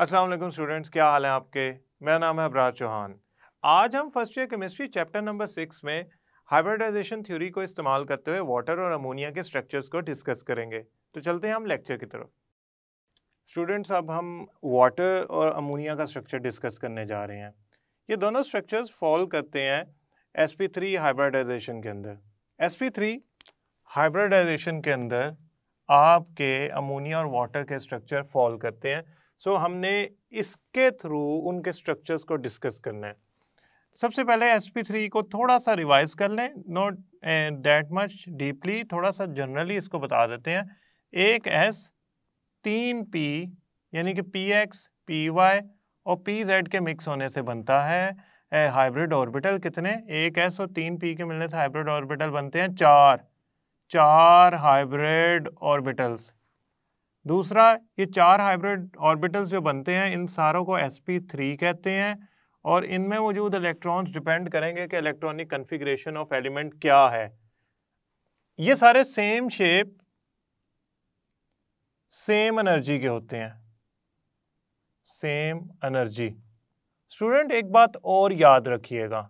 अस्सलाम वालेकुम स्टूडेंट्स, क्या हाल है आपके। मेरा नाम है अबरार चौहान। आज हम first year chemistry chapter number 6 में हाइब्रिडाइजेशन थ्योरी को इस्तेमाल करते हुए वाटर और अमोनिया के स्ट्रक्चर्स को डिस्कस करेंगे। तो चलते हैं हम लेक्चर की तरफ। स्टूडेंट्स, अब हम वाटर और अमोनिया का स्ट्रक्चर डिस्कस करने जा रहे हैं। ये दोनों स्ट्रक्चर्स फॉल करते हैं sp3 हाइब्रिडाइजेशन के अंदर। sp3 हाइब्रिडाइजेशन के अंदर आपके अमोनिया और वाटर के स्ट्रक्चर फॉल करते हैं। सो हमने इसके थ्रू उनके स्ट्रक्चर्स को डिस्कस करना है। सबसे पहले sp3 को थोड़ा सा रिवाइज कर लें, नॉट दैट मच डीपली, थोड़ा सा जनरली इसको बता देते हैं। एक S 3p यानी कि px py और pz के मिक्स होने से बनता है हाइब्रिड ऑर्बिटल। कितने? एक S और 3p के मिलने से हाइब्रिड ऑर्बिटल बनते हैं चार हाइब्रिड ऑर्बिटल्स। दूसरा, ये 4 हाइब्रिड ऑर्बिटल्स जो बनते हैं इन सारों को sp3 कहते हैं और इनमें मौजूद इलेक्ट्रॉन्स डिपेंड करेंगे कि इलेक्ट्रॉनिक कन्फिग्रेशन ऑफ एलिमेंट क्या है। ये सारे सेम शेप सेम एनर्जी के होते हैं, सेम एनर्जी। स्टूडेंट, एक बात और याद रखिएगा,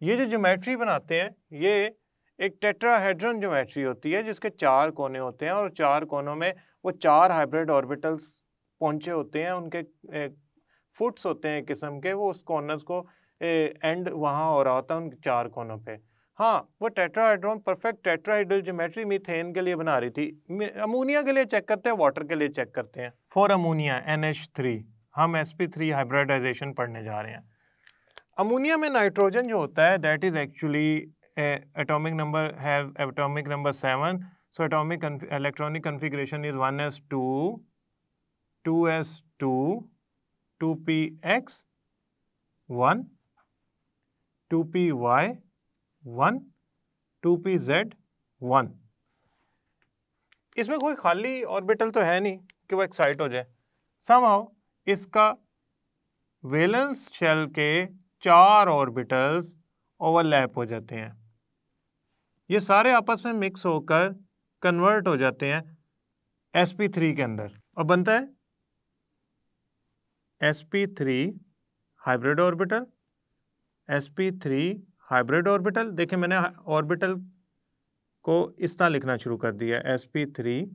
ये जो ज्योमेट्री बनाते हैं ये एक टेट्राहेड्रन ज्योमेट्री होती है जिसके 4 कोने होते हैं और 4 कोनों में वो 4 हाइब्रिड ऑर्बिटल्स पहुंचे होते हैं। उनके फुट्स होते हैं किस्म के, वो उस कॉर्नर्स को एंड वहाँ हो रहा होता है उन 4 कोनों पे। हाँ, वो tetrahedron perfect tetrahedral geometry methane के लिए बना रही थी। अमोनिया के लिए चेक करते हैं, वाटर के लिए चेक करते हैं। फॉर अमोनिया NH3 हम sp3 हाइब्रिडाइजेशन पढ़ने जा रहे हैं। अमोनिया में नाइट्रोजन जो होता है that is actually atomic number 7, so atomic electronic configuration is 1s2 2s2 2px 1 2py 1 2pz 1। इसमें कोई खाली ऑर्बिटल तो है नहीं कि वो एक्साइट हो जाए। समहाउ इसका वैलेंस शेल के 4 ऑर्बिटल्स ओवरलैप हो जाते हैं। ये सारे आपस में मिक्स होकर कन्वर्ट हो जाते हैं sp3 के अंदर और बनता है sp3 hybrid orbital. sp3 hybrid orbital, देखिए मैंने ऑर्बिटल को इस तरह लिखना शुरू कर दिया, sp3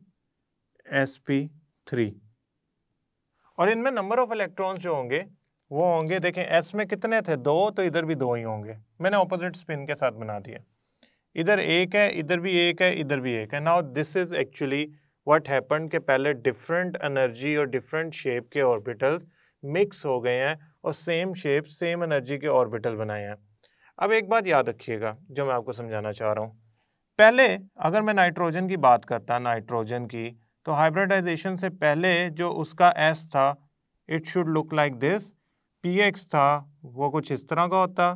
और इनमें नंबर ऑफ इलेक्ट्रॉन्स जो होंगे वो होंगे, देखें s में कितने थे? 2, तो इधर भी 2 ही होंगे। मैंने ऑपोजिट स्पिन के साथ बना दिया, इधर 1 है, इधर भी 1 है, इधर भी 1 है। Now this is actually what happened के पहले डिफरेंट एनर्जी और डिफरेंट शेप के ऑर्बिटल्स मिक्स हो गए हैं और सेम शेप सेम एनर्जी के ऑर्बिटल बनाए हैं। अब एक बात याद रखिएगा जो मैं आपको समझाना चाह रहा हूँ। पहले अगर मैं नाइट्रोजन की बात करता, नाइट्रोजन की, तो हाइब्रिडाइजेशन से पहले जो उसका S था it should look like this. px था वो कुछ इस तरह का होता,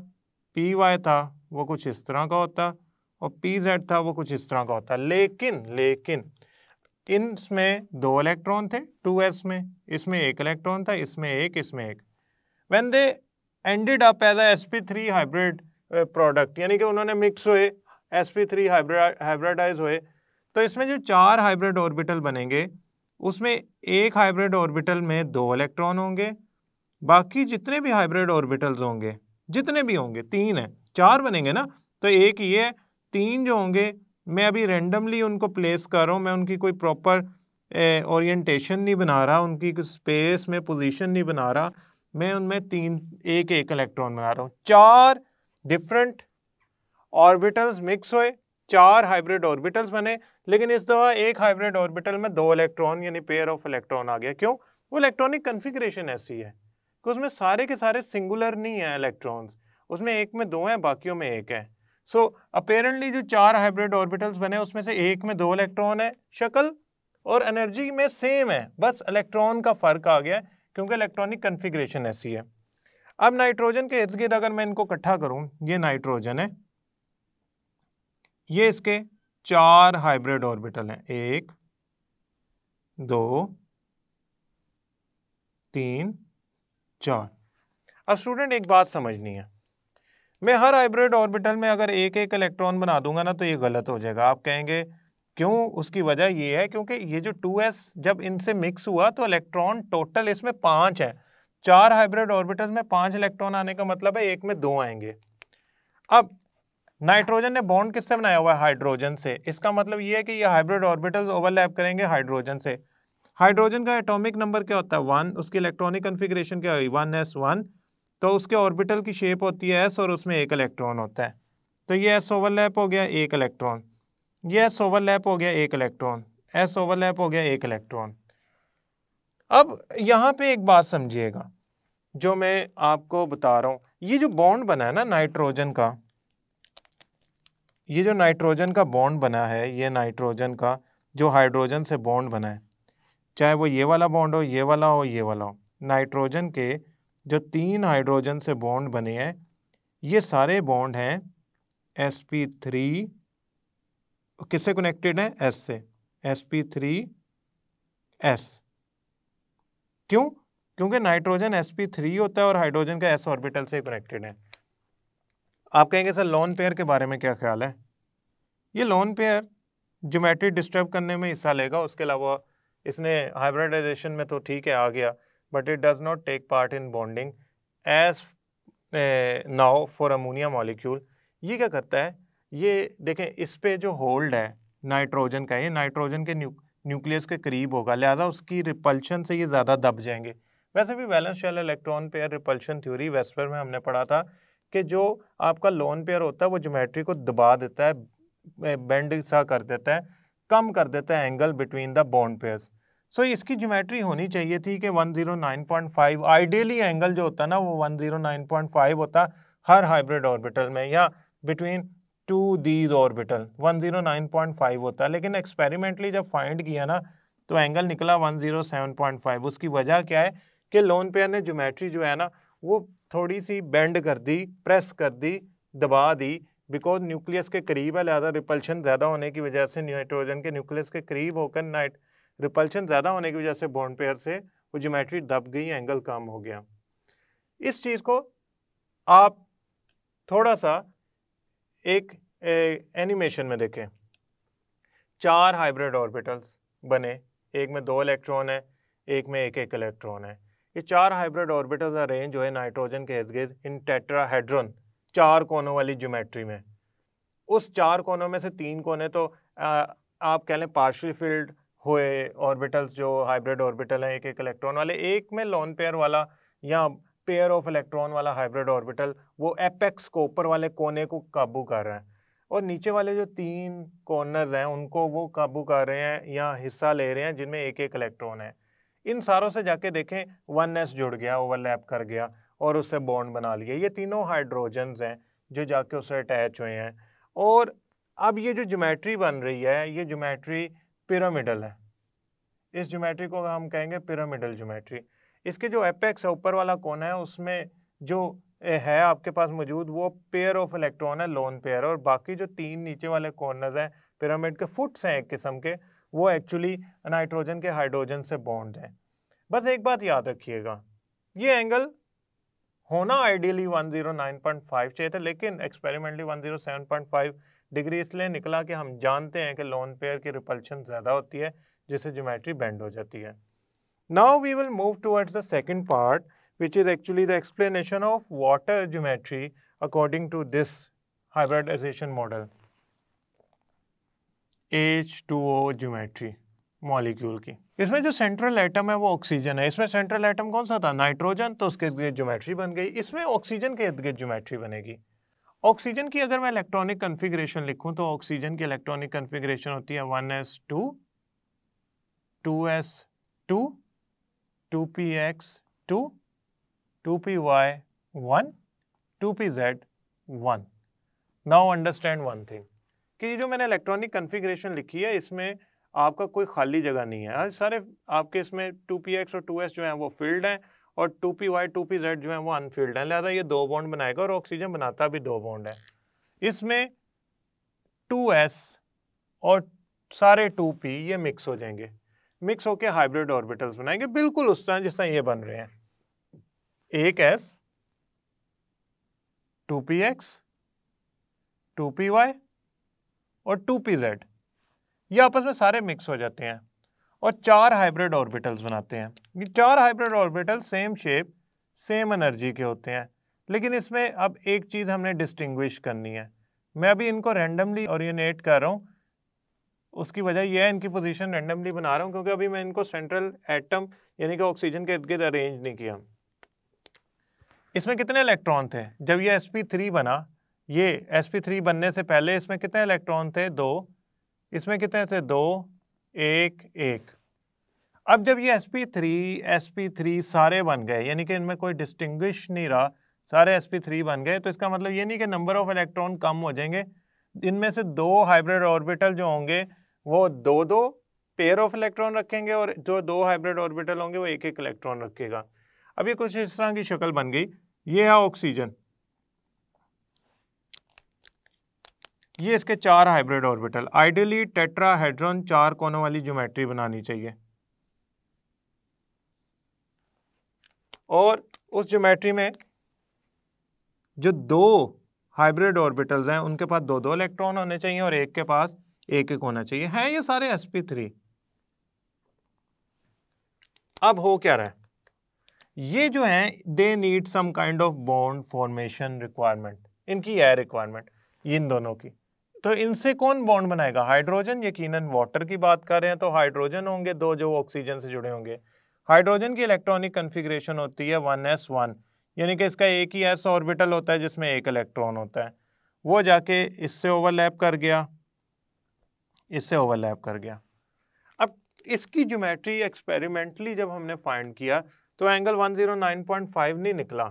py था वो कुछ इस तरह का होता और pz था वो कुछ इस तरह का होता। लेकिन इनमें 2 इलेक्ट्रॉन थे 2s में, इसमें 1 इलेक्ट्रॉन था, इसमें 1, इसमें 1। When they ended up as sp3 hybrid product, यानी कि उन्होंने मिक्स हुए, sp3 हाइब्रिडाइज हुए, तो इसमें जो 4 हाइब्रिड ऑर्बिटल बनेंगे उसमें एक हाइब्रिड ऑर्बिटल में 2 इलेक्ट्रॉन होंगे, बाकी जितने भी हाइब्रिड ऑर्बिटल्स होंगे, जितने भी होंगे, 3 है, 4 बनेंगे ना, तो एक ये है, 3 जो होंगे मैं अभी रेंडमली उनको प्लेस कर रहा हूँ, मैं उनकी कोई प्रॉपर ओरिएंटेशन नहीं बना रहा, उनकी स्पेस में पोजीशन नहीं बना रहा, मैं उनमें 3 एक इलेक्ट्रॉन बना रहा हूँ। 4 डिफरेंट ऑर्बिटल्स मिक्स हुए, 4 हाइब्रिड ऑर्बिटल्स बने, लेकिन इस दफा एक हाइब्रिड ऑर्बिटल में 2 इलेक्ट्रॉन यानी पेयर ऑफ इलेक्ट्रॉन आ गया। क्यों? वो इलेक्ट्रॉनिक कन्फिग्रेशन ऐसी है कि उसमें सारे के सारे सिंगुलर नहीं है इलेक्ट्रॉन्स, उसमें एक में 2 हैं, बाकियों में 1 है। सो अपेरेंटली जो 4 हाइब्रिड ऑर्बिटल्स बने उसमें से एक में 2 इलेक्ट्रॉन है, शक्ल और एनर्जी में सेम है, बस इलेक्ट्रॉन का फर्क आ गया क्योंकि इलेक्ट्रॉनिक कन्फिग्रेशन ऐसी है। अब नाइट्रोजन के इर्द गिर्द अगर मैं इनको इकट्ठा करूं, ये नाइट्रोजन है, ये इसके 4 हाइब्रिड ऑर्बिटल हैं, 1 2 3 4। अब स्टूडेंट एक बात समझनी है, मैं हर हाइब्रिड ऑर्बिटल में अगर एक एक इलेक्ट्रॉन बना दूंगा ना तो ये गलत हो जाएगा। आप कहेंगे क्यों? उसकी वजह ये है क्योंकि ये जो 2s जब इनसे मिक्स हुआ तो इलेक्ट्रॉन टोटल इसमें 5 है। 4 हाइब्रिड ऑर्बिटल्स में 5 इलेक्ट्रॉन आने का मतलब है एक में 2 आएंगे। अब नाइट्रोजन ने बॉन्ड किससे बनाया हुआ है? हाइड्रोजन से। इसका मतलब ये है कि ये हाइब्रिड ऑर्बिटल्स ओवरलैप करेंगे हाइड्रोजन से। हाइड्रोजन का एटॉमिक नंबर क्या होता है? 1। उसकी इलेक्ट्रॉनिक कन्फिग्रेशन क्या हुई? 1s1। तो उसके ऑर्बिटल की शेप होती है s और उसमें एक इलेक्ट्रॉन होता है। तो ये s ओवरलैप हो गया एक इलेक्ट्रॉन, ये s ओवरलैप हो गया एक इलेक्ट्रॉन, s ओवरलैप हो गया एक इलेक्ट्रॉन। अब यहाँ पे एक बात समझिएगा जो मैं आपको बता रहा हूँ, ये जो बॉन्ड बना है ना नाइट्रोजन का, ये जो नाइट्रोजन का बॉन्ड बना है, ये नाइट्रोजन का जो हाइड्रोजन से बॉन्ड बना है, चाहे वो ये वाला बॉन्ड हो, ये वाला हो, ये वाला हो, नाइट्रोजन के जो 3 हाइड्रोजन से बॉन्ड बने हैं ये सारे बॉन्ड हैं sp3 किससे कनेक्टेड है? s से, sp3s। क्यों? क्योंकि नाइट्रोजन sp3 होता है और हाइड्रोजन का s ऑर्बिटल से कनेक्टेड है। आप कहेंगे सर लोन पेयर के बारे में क्या ख्याल है? ये लोन पेयर ज्योमेट्री डिस्टर्ब करने में हिस्सा लेगा, उसके अलावा इसने हाइब्रिडाइजेशन में तो ठीक है आ गया, but it does not take part in bonding as now for ammonia molecule. ये क्या करता है? ये देखें इस पे जो होल्ड है नाइट्रोजन का, ये नाइट्रोजन के न्यूक्लियस के करीब होगा, लिहाजा उसकी रिपल्शन से ये ज़्यादा दब जाएंगे। वैसे भी valence shell electron pair repulsion theory VSEPR में हमने पढ़ा था कि जो आपका लोन पेयर होता है वो ज्योमेट्री को दबा देता है, बेंड सा कर देता है, कम कर देता है angle between the bond pairs. So इसकी ज्योमेट्री होनी चाहिए थी कि 109.5 आइडियली एंगल जो होता है ना वो 109.5 होता हर हाइब्रिड ऑर्बिटल में, या बिटवीन टू दीज ऑर्बिटल 109.5 होता है, लेकिन एक्सपेरिमेंटली जब फाइंड किया ना तो एंगल निकला 107.5। उसकी वजह क्या है कि लोन पेयर ने ज्योमेट्री जो है ना वो थोड़ी सी बेंड कर दी, प्रेस कर दी, दबा दी, बिकॉज न्यूक्लियस के करीब है, लिहाजा रिपल्शन ज़्यादा होने की वजह से नाइट्रोजन के न्यूक्लियस के करीब होकर रिपल्शन ज़्यादा होने की वजह से बॉन्ड पेयर से वो ज्योमेट्री दब गई, एंगल कम हो गया। इस चीज़ को आप थोड़ा सा एक एनिमेशन में देखें। 4 हाइब्रिड ऑर्बिटल्स बने, एक में 2 इलेक्ट्रॉन है, एक में एक एक इलेक्ट्रॉन है। ये 4 हाइब्रिड ऑर्बिटल्स अरेंज जो है नाइट्रोजन के इर्द गिर्द इन टेट्राहेड्रॉन 4 कोनों वाली ज्योमेट्री में। उस 4 कोनों में से 3 कोने तो आप कह लें पार्शियल फील्ड हुए ऑर्बिटल्स जो हाइब्रिड ऑर्बिटल हैं एक एक इलेक्ट्रॉन वाले, एक में लोन पेयर वाला या पेयर ऑफ इलेक्ट्रॉन वाला हाइब्रिड ऑर्बिटल वो एपेक्स को ऊपर वाले कोने को काबू कर रहा है, और नीचे वाले जो 3 कॉर्नर्स हैं उनको वो काबू कर रहे हैं या हिस्सा ले रहे हैं जिनमें एक एक इलेक्ट्रॉन है। इन सारों से जाके देखें 1s जुड़ गया, ओवरलैप कर गया और उससे बॉन्ड बना लिया। ये तीनों हाइड्रोजन्स हैं जो जाके उससे अटैच हुए हैं। और अब ये जो ज्योमेट्री बन रही है ये ज्योमेट्री पिरामिडल है। इस ज्योमेट्री को हम कहेंगे पिरामिडल ज्योमेट्री। इसके जो एपेक्स है ऊपर वाला कोना है उसमें जो है आपके पास मौजूद वो पेयर ऑफ इलेक्ट्रॉन है, लोन पेयर, और बाकी जो 3 नीचे वाले कॉर्नर्स हैं पिरामिड के फुट्स हैं एक किस्म के, वो एक्चुअली नाइट्रोजन के हाइड्रोजन से बॉन्ड हैं। बस एक बात याद रखिएगा, ये एंगल होना आइडियली 109.5 चाहिए था, लेकिन एक्सपेरिमेंटली 107.5 डिग्री इसलिए निकला कि हम जानते हैं कि लोन पेयर की रिपल्शन ज़्यादा होती है जिससे ज्योमेट्री बेंड हो जाती है। Now we will move towards the second part which is actually the explanation of water geometry according to this hybridization model, H2O geometry molecule की। इसमें जो सेंट्रल एटम है वो ऑक्सीजन है। इसमें सेंट्रल एटम कौन सा था? नाइट्रोजन, तो उसके इर्द गिर्द ज्योमेट्री बन गई। इसमें ऑक्सीजन के इर्द गिर्द ज्योमेट्री बनेगी। ऑक्सीजन की अगर मैं इलेक्ट्रॉनिक कन्फिग्रेशन लिखूं तो ऑक्सीजन की इलेक्ट्रॉनिक कन्फिग्रेशन होती है 1s2, 2s2, 2px2, 2py1, 2pz1। Now understand one thing कि जो मैंने इलेक्ट्रॉनिक कन्फिग्रेशन लिखी है इसमें आपका कोई खाली जगह नहीं है। आज सारे आपके इसमें 2px और 2s जो है वो फील्ड हैं और 2py 2pz जो है वो अनफील्ड है, लिहाजा ये 2 बॉन्ड बनाएगा और ऑक्सीजन बनाता भी 2 बॉन्ड है। इसमें 2s और सारे 2p ये मिक्स हो जाएंगे, मिक्स होके हाइब्रिड ऑर्बिटल्स बनाएंगे बिल्कुल उस तरह जिस तरह ये बन रहे हैं। एक s, 2px, 2py और 2pz। ये आपस में सारे मिक्स हो जाते हैं और 4 हाइब्रिड ऑर्बिटल्स बनाते हैं। ये 4 hybrid orbital same shape same energy के होते हैं, लेकिन इसमें अब एक चीज़ हमने डिस्टिंग्विश करनी है। मैं अभी इनको रैंडमली ओरिएंटेट कर रहा हूँ, उसकी वजह यह है इनकी पोजीशन रैंडमली बना रहा हूँ क्योंकि अभी मैं इनको सेंट्रल एटम यानी कि ऑक्सीजन के इर्द गिर्द अरेंज नहीं किया। इसमें कितने इलेक्ट्रॉन थे जब ये sp3 बना? ये sp3 बनने से पहले इसमें कितने इलेक्ट्रॉन थे? 2। इसमें कितने थे? 2, 1, 1। अब जब ये sp3 सारे बन गए, यानी कि इनमें कोई डिस्टिंग्विश नहीं रहा, सारे sp3 बन गए, तो इसका मतलब ये नहीं कि नंबर ऑफ इलेक्ट्रॉन कम हो जाएंगे। इनमें से 2 हाइब्रिड ऑर्बिटल जो होंगे वो 2 पेयर ऑफ इलेक्ट्रॉन रखेंगे और जो 2 हाइब्रिड ऑर्बिटल होंगे वो 1 इलेक्ट्रॉन रखेगा। अब ये कुछ इस तरह की शक्ल बन गई। ये है ऑक्सीजन, ये इसके 4 हाइब्रिड ऑर्बिटल। आइडियली टेट्राहेड्रॉन 4 कोनों वाली ज्योमेट्री बनानी चाहिए और उस ज्योमेट्री में जो 2 हाइब्रिड ऑर्बिटल्स हैं उनके पास 2 इलेक्ट्रॉन होने चाहिए और एक के पास 1 होना चाहिए। है ये सारे sp3। अब हो क्या रहा है, ये जो है they need some kind of bond formation requirement, इनकी है रिक्वायरमेंट इन दोनों की। तो इनसे कौन बॉन्ड बनाएगा? हाइड्रोजन। यकीनन वाटर की बात कर रहे हैं तो हाइड्रोजन होंगे 2 जो ऑक्सीजन से जुड़े होंगे। हाइड्रोजन की इलेक्ट्रॉनिक कन्फिग्रेशन होती है 1s1, यानी कि इसका एक ही s ऑर्बिटल होता है जिसमें 1 इलेक्ट्रॉन होता है। वो जाके इससे ओवरलैप कर गया, इससे ओवरलैप कर गया। अब इसकी ज्योमेट्री एक्सपेरिमेंटली जब हमने फाइंड किया तो एंगल 109.5 नहीं निकला,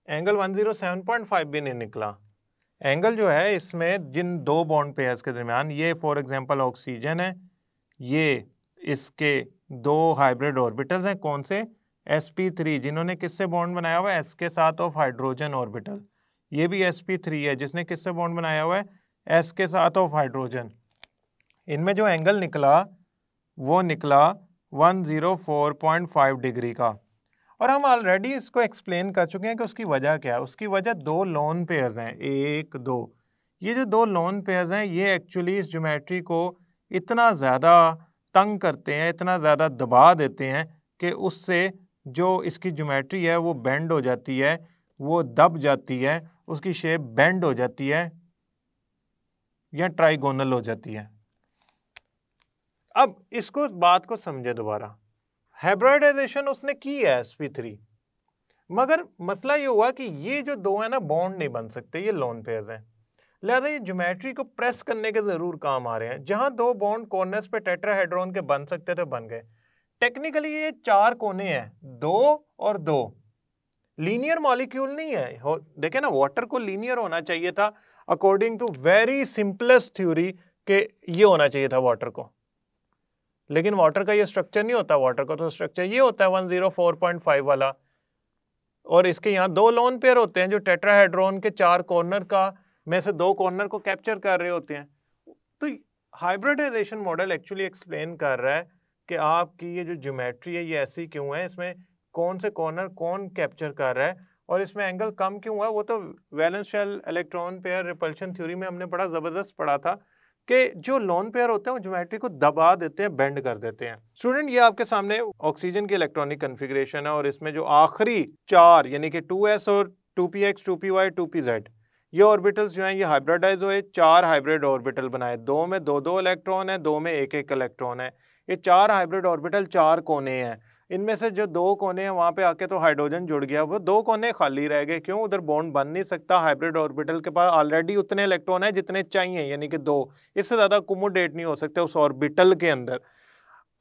एंगल 107.5 भी नहीं निकला। एंगल जो है इसमें जिन 2 बॉन्ड पेयर्स के दरमियान, ये फॉर एग्जांपल ऑक्सीजन है, ये इसके 2 हाइब्रिड ऑर्बिटल्स हैं, कौन से? sp3, जिन्होंने किससे बॉन्ड बनाया हुआ है? s के साथ ऑफ हाइड्रोजन ऑर्बिटल। ये भी sp3 है जिसने किससे बॉन्ड बनाया हुआ है? s के साथ ऑफ हाइड्रोजन। इनमें जो एंगल निकला वो निकला 104.5 डिग्री का, और हम ऑलरेडी इसको एक्सप्लेन कर चुके हैं कि उसकी वजह क्या है। उसकी वजह 2 लोन पेयर्स हैं, 1, 2। ये जो 2 लोन पेयर्स हैं ये एक्चुअली इस ज्योमेट्री को इतना ज़्यादा तंग करते हैं, इतना ज़्यादा दबा देते हैं कि उससे जो इसकी ज्योमेट्री है वो बेंड हो जाती है, वो दब जाती है, उसकी शेप बेंड हो जाती है या ट्राइगोनल हो जाती है। अब इसको बात को समझे दोबारा। हाइब्रिडाइजेशन उसने की है sp3, मगर मसला ये हुआ कि ये जो 2 है ना बॉन्ड नहीं बन सकते, ये लोन पेयर्स हैं, लिहाजा ये ज्योमेट्री को प्रेस करने के जरूर काम आ रहे हैं। जहां 2 बॉन्ड कॉर्नर्स पे टेट्राहेड्रॉन के बन सकते थे बन गए। टेक्निकली ये 4 कोने हैं, 2 और 2, लीनियर मॉलिक्यूल नहीं है। देखे ना, वाटर को लीनियर होना चाहिए था according to very simplest theory के ये होना चाहिए था वाटर को, लेकिन वाटर का ये स्ट्रक्चर नहीं होता। वाटर का तो स्ट्रक्चर ये होता है 104.5 वाला, और इसके यहाँ 2 लोन पेयर होते हैं जो टेट्राहेड्रॉन के 4 कॉर्नर का में से 2 कॉर्नर को कैप्चर कर रहे होते हैं। तो हाइब्रिडाइजेशन मॉडल एक्चुअली एक्सप्लेन कर रहा है कि आपकी ये जो ज्योमेट्री है ये ऐसी क्यों है, इसमें कौन से कॉर्नर कौन कैप्चर कर रहा है और इसमें एंगल कम क्यों हुआ। वो तो valence shell electron pair repulsion theory में हमने बड़ा ज़बरदस्त पढ़ा था कि जो लोन पेयर होते हैं वो ज्योमेट्री को दबा देते हैं, बेंड कर देते हैं। स्टूडेंट, ये आपके सामने ऑक्सीजन की इलेक्ट्रॉनिक कन्फिग्रेशन है और इसमें जो आखिरी 4 यानी कि 2s और 2px, 2py, 2pz ये ऑर्बिटल्स जो हैं ये हाइब्रिडाइज हुए, 4 हाइब्रिड ऑर्बिटल बनाए। 2 में 2 इलेक्ट्रॉन है, 2 में 1 इलेक्ट्रॉन है। ये 4 हाइब्रिड ऑर्बिटल 4 कोने हैं। इनमें से जो 2 कोने हैं वहां पे आके तो हाइड्रोजन जुड़ गया, वो 2 कोने खाली रह गए। क्यों? उधर बॉन्ड बन नहीं सकता, हाइब्रिड ऑर्बिटल के पास ऑलरेडी उतने इलेक्ट्रॉन है जितने चाहिए, यानी कि 2, इससे ज्यादा अकोमोडेट नहीं हो सकते उस ऑर्बिटल के अंदर।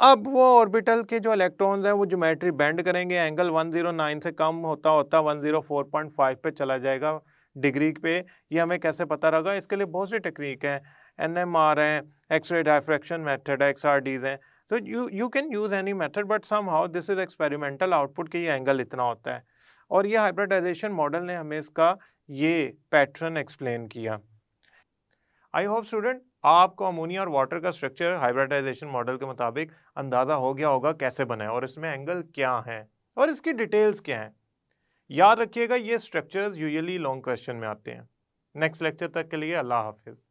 अब वो ऑर्बिटल के जो इलेक्ट्रॉन्स हैं वो ज्योमेट्री बेंड करेंगे, एंगल 109 से कम होता होता 104.5 पे चला जाएगा डिग्री पे। ये हमें कैसे पता लगा? इसके लिए बहुत सी टेक्निक है, NMR है, एक्सरे डायफ्रैक्शन मेथड है, XRDs हैं। तो you can use any method, but somehow this is experimental output कि ये एंगल इतना होता है, और ये हाइब्रिडाइजेशन मॉडल ने हमें इसका ये पैटर्न एक्सप्लेन किया। आई होप स्टूडेंट आपको अमोनिया और वाटर का स्ट्रक्चर हाइब्रिडाइजेशन मॉडल के मुताबिक अंदाजा हो गया होगा कैसे बना है और इसमें एंगल क्या है और इसकी डिटेल्स क्या हैं। याद रखिएगा ये स्ट्रक्चर्स यूजुअली लॉन्ग क्वेश्चन में आते हैं। नेक्स्ट लेक्चर तक के लिए अल्लाह हाफिज।